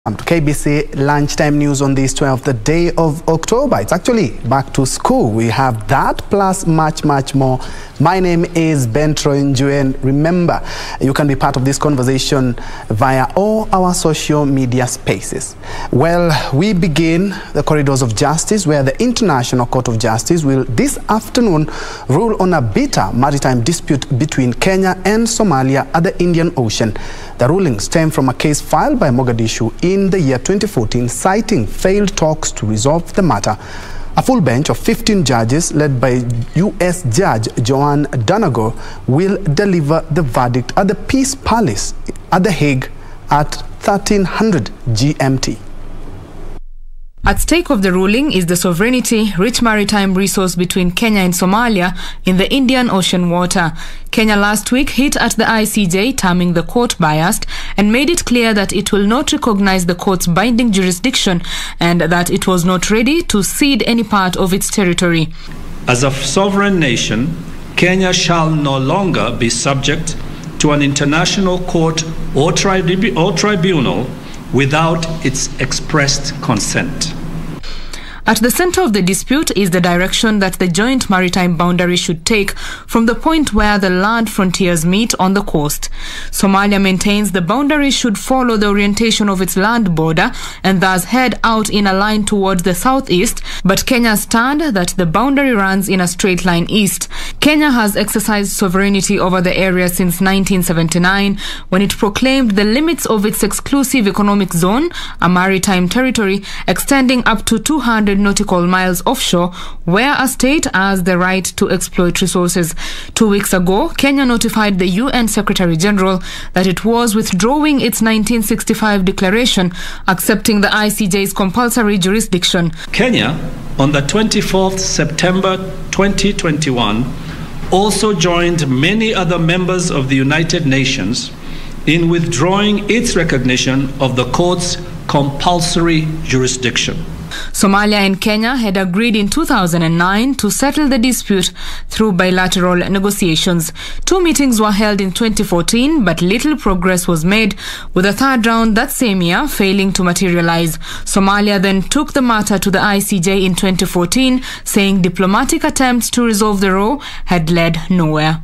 To KBC Lunchtime News on this 12th the day of October. It's actually back to school. We have that plus much more. My name is Bentroy Joan. Remember, you can be part of this conversation via all our social media spaces. Well, we begin the corridors of justice, where the International Court of Justice will this afternoon rule on a bitter maritime dispute between Kenya and Somalia at the Indian Ocean. The ruling stemmed from a case filed by Mogadishu in the year 2014, citing failed talks to resolve the matter. A full bench of 15 judges, led by U.S. Judge Joan Donoghue, will deliver the verdict at the Peace Palace at The Hague at 1300 GMT. At stake of the ruling is the sovereignty, rich maritime resource between Kenya and Somalia in the Indian Ocean water. Kenya last week hit at the ICJ, terming the court biased, and made it clear that it will not recognize the court's binding jurisdiction and that it was not ready to cede any part of its territory. As a sovereign nation, Kenya shall no longer be subject to an international court or tribunal without its expressed consent. At the center of the dispute is the direction that the joint maritime boundary should take from the point where the land frontiers meet on the coast. Somalia maintains the boundary should follow the orientation of its land border and thus head out in a line towards the southeast, but Kenya stand that the boundary runs in a straight line east. Kenya has exercised sovereignty over the area since 1979, when it proclaimed the limits of its exclusive economic zone, a maritime territory extending up to 200 nautical miles offshore, where a state has the right to exploit resources. 2 weeks ago, Kenya notified the UN Secretary General that it was withdrawing its 1965 declaration, accepting the ICJ's compulsory jurisdiction. Kenya, on the 24th September 2021, also joined many other members of the United Nations in withdrawing its recognition of the court's compulsory jurisdiction. Somalia and Kenya had agreed in 2009 to settle the dispute through bilateral negotiations. 2 meetings were held in 2014, but little progress was made, with a third round that same year failing to materialize. Somalia then took the matter to the ICJ in 2014, saying diplomatic attempts to resolve the row had led nowhere.